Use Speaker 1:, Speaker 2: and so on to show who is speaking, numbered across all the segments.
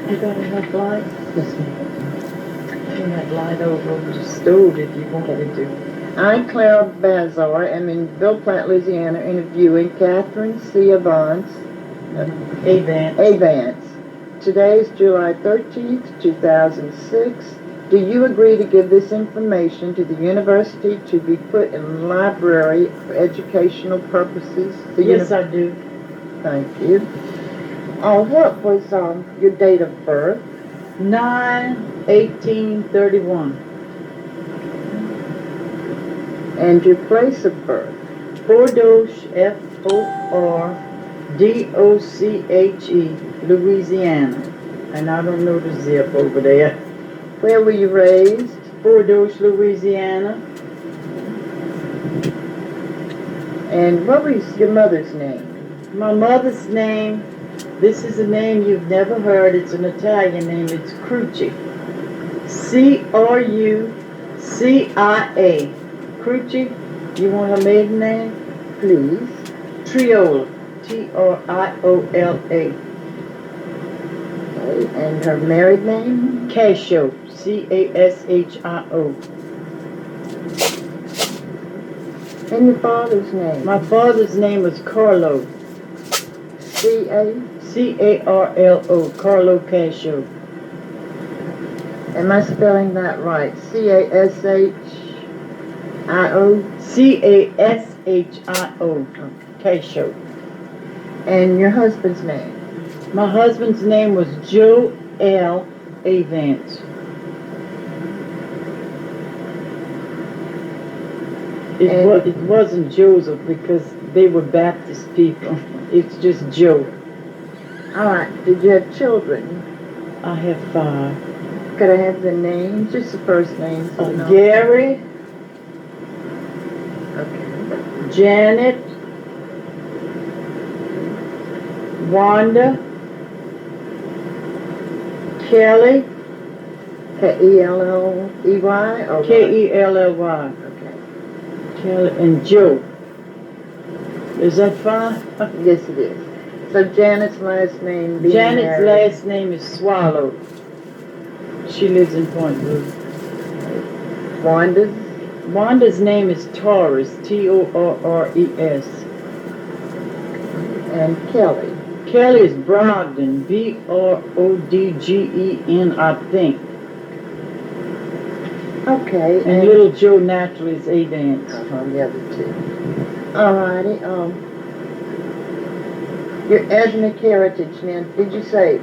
Speaker 1: You got enough light?
Speaker 2: Yes, ma'am.
Speaker 1: Turn that light over the stove if you want me to.
Speaker 2: I, Clara Bazar, am in Bill Platt, Louisiana, interviewing Catherine C. Avance. Today is July 13th, 2006. Do you agree to give this information to the university to be put in the library for educational purposes?
Speaker 1: Yes, I do.
Speaker 2: Thank you. What was your date of birth?
Speaker 1: 9/18/31.
Speaker 2: And your place of birth?
Speaker 1: Fordoche, Fordoche, Louisiana. And I don't know the zip over there.
Speaker 2: Where were you raised?
Speaker 1: Fordoche, Louisiana.
Speaker 2: And what was your mother's name?
Speaker 1: My mother's name, this is a name you've never heard. It's an Italian name. It's Cruci. Crucia. Cruci. You want her maiden name?
Speaker 2: Please.
Speaker 1: Triola. Triola.
Speaker 2: Okay. And her married name?
Speaker 1: Cascio. Cashio.
Speaker 2: And your father's name?
Speaker 1: My father's name was Carlo. Carlo. Carlo Cascio.
Speaker 2: Am I spelling that right? Cashio?
Speaker 1: Cashio. Cascio.
Speaker 2: And your husband's name?
Speaker 1: My husband's name was Joel Avance. It wasn't Joseph because they were Baptist people. It's just Joe.
Speaker 2: All right. Did you have children?
Speaker 1: I have 5.
Speaker 2: Could I have the names? Just the first names.
Speaker 1: Gary.
Speaker 2: Okay.
Speaker 1: Janet. Wanda. Kelly.
Speaker 2: Kelley or
Speaker 1: Kelly.
Speaker 2: Okay.
Speaker 1: Kelly and Joe. Is that 5?
Speaker 2: Yes, it is. So Janet's last name being
Speaker 1: Janet's last name is Swallow. She lives in Point Blue. Wanda's name is Torres. Torres.
Speaker 2: And Kelly.
Speaker 1: Kelly is Brogden. Brodgen, I think.
Speaker 2: Okay.
Speaker 1: And little Joe naturally is Avance.
Speaker 2: The other 2. All righty. Your ethnic heritage now, did you say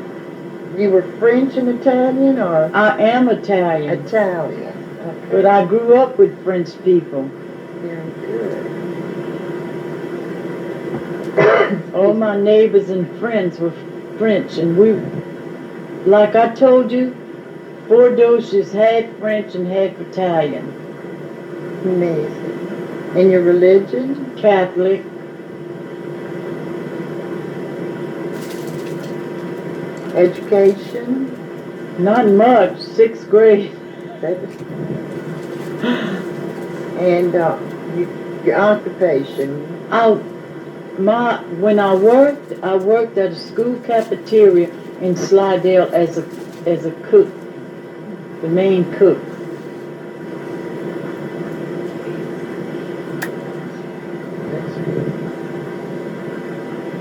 Speaker 2: you were French and Italian or?
Speaker 1: I am Italian.
Speaker 2: Italian. Okay.
Speaker 1: But I grew up with French people.
Speaker 2: Very good.
Speaker 1: All my neighbors and friends were French, and like I told you, Fordoche is half French and half Italian.
Speaker 2: Amazing. And your religion?
Speaker 1: Catholic.
Speaker 2: Education?
Speaker 1: Not much. 6th grade.
Speaker 2: And your occupation?
Speaker 1: When I worked at a school cafeteria in Slidell as a cook, the main cook.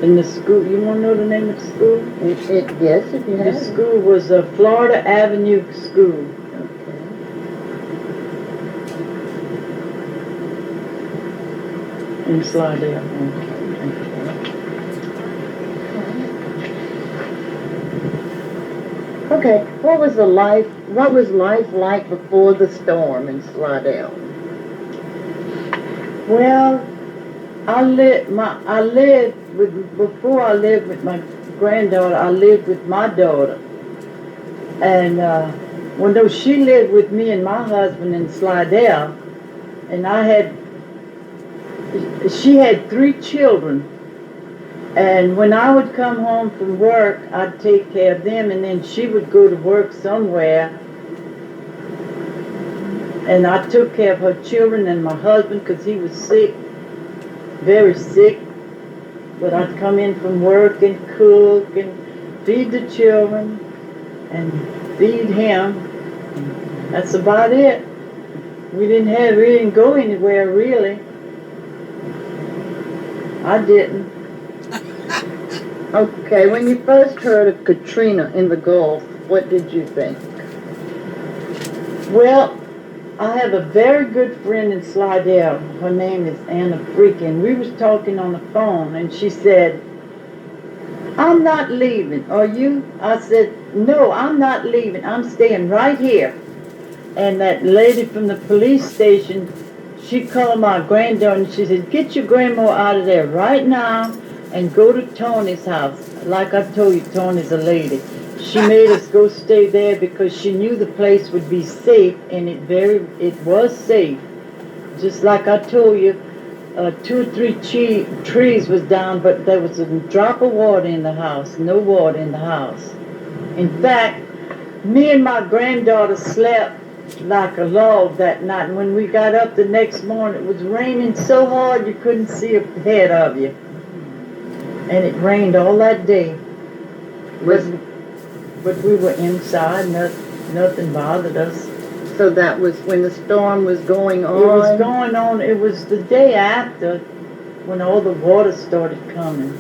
Speaker 1: In the school, you want to know the name of the school?
Speaker 2: Yes, if you have.
Speaker 1: The school was a Florida Avenue School. In Slidell.
Speaker 2: Okay. What was life like before the storm in Slidell?
Speaker 1: Well, before I lived with my granddaughter, I lived with my daughter. And though she lived with me and my husband in Slidell, and she had 3 children. And when I would come home from work, I'd take care of them, and then she would go to work somewhere. And I took care of her children and my husband because he was sick, very sick. But I'd come in from work and cook and feed the children. and feed him. That's about it. We didn't go anywhere really. I didn't.
Speaker 2: Okay, when you first heard of Katrina in the Gulf, what did you think?
Speaker 1: Well, I have a very good friend in Slidell. Her name is Anna Freakin. We was talking on the phone, and she said, "I'm not leaving. Are you?" I said, "No, I'm not leaving. I'm staying right here." And that lady from the police station, she called my granddaughter and she said, "Get your grandma out of there right now and go to Tony's house." Like I told you, Tony's a lady. She made us go stay there because she knew the place would be safe, and it was safe. Just like I told you, 2 or 3 trees was down, but there was a drop of water in the house. No water in the house. In fact, me and my granddaughter slept like a log that night. And when we got up the next morning, it was raining so hard you couldn't see ahead of you. And it rained all that day. But we were inside, nothing bothered us.
Speaker 2: So that was when the storm was going on?
Speaker 1: It was going on, it was the day after when all the water started coming.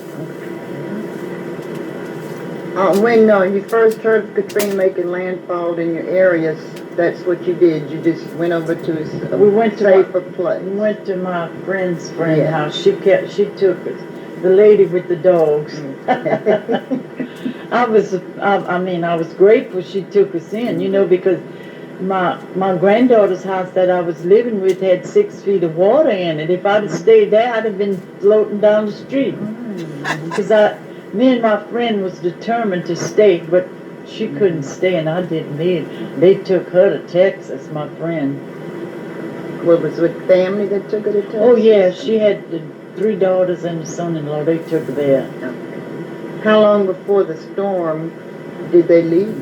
Speaker 2: When you first heard of Katrina making landfall in your areas, that's what you did. You just went over to a safer place.
Speaker 1: We went to my friend's
Speaker 2: Yeah.
Speaker 1: house. She took us. The lady with the dogs. I was grateful she took us in, because my granddaughter's house that I was living with had 6 feet of water in it. If I'd have stayed there, I'd have been floating down the street. Because me and my friend was determined to stay, but she couldn't stay and I didn't need. They took her to Texas, my friend.
Speaker 2: What was with family that took her to Texas?
Speaker 1: Oh yeah, she had 3 daughters and a son-in-law. They took her there.
Speaker 2: How long before the storm did they leave?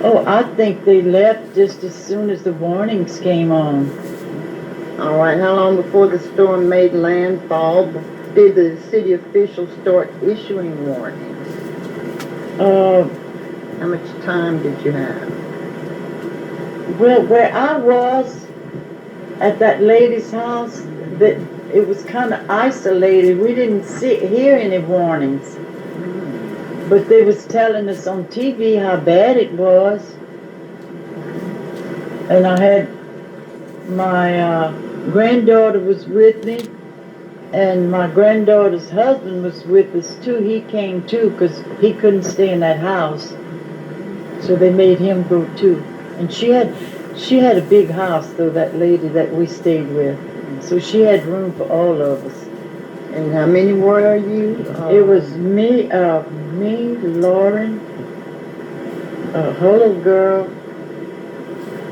Speaker 1: Oh, I think they left just as soon as the warnings came on.
Speaker 2: All right, how long before the storm made landfall did the city officials start issuing warnings? How much time did you have?
Speaker 1: Well, where I was at that lady's house, it was kind of isolated. We didn't hear any warnings. But they was telling us on TV how bad it was. And I had my granddaughter was with me, and my granddaughter's husband was with us too. He came too because he couldn't stay in that house. So they made him go too. And she had a big house though, that lady that we stayed with. So she had room for all of us.
Speaker 2: And how many were you?
Speaker 1: It was me, Lauren, her little girl.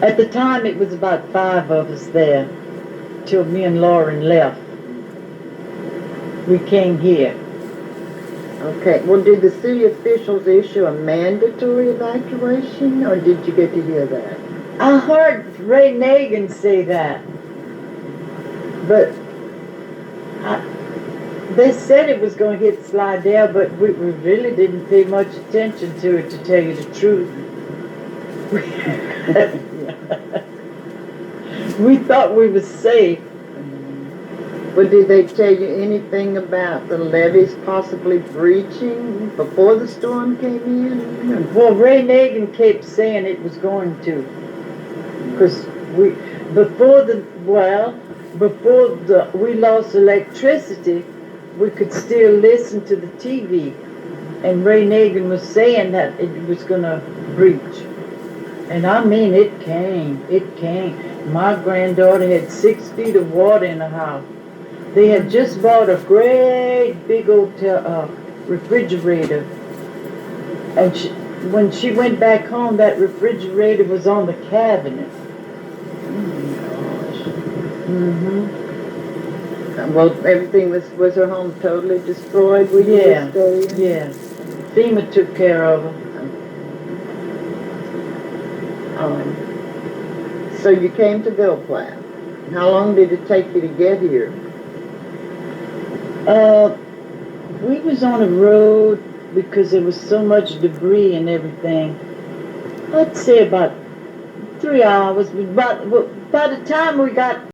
Speaker 1: At the time, it was about 5 of us there, till me and Lauren left. We came here.
Speaker 2: Okay. Well, did the city officials issue a mandatory evacuation, or did you get to hear that?
Speaker 1: I heard Ray Nagin say that, but they said it was going to hit Slidell, but we really didn't pay much attention to it, to tell you the truth. We thought we were safe.
Speaker 2: But did they tell you anything about the levees possibly breaching before the storm came in?
Speaker 1: Well, Ray Nagin kept saying it was going to. Because before we lost electricity, we could still listen to the TV. And Ray Nagin was saying that it was going to breach. And I mean, it came. My granddaughter had 6 feet of water in the house. They had just bought a great big old refrigerator. And when she went back home, that refrigerator was on the cabinet. Mm-hmm.
Speaker 2: Well, everything was her home totally destroyed where you were staying?
Speaker 1: Yeah. FEMA took care of her.
Speaker 2: So you came to Bill Platt. How long did it take you to get here?
Speaker 1: We was on a road because there was so much debris and everything. I'd say about 3 hours. But by the time we got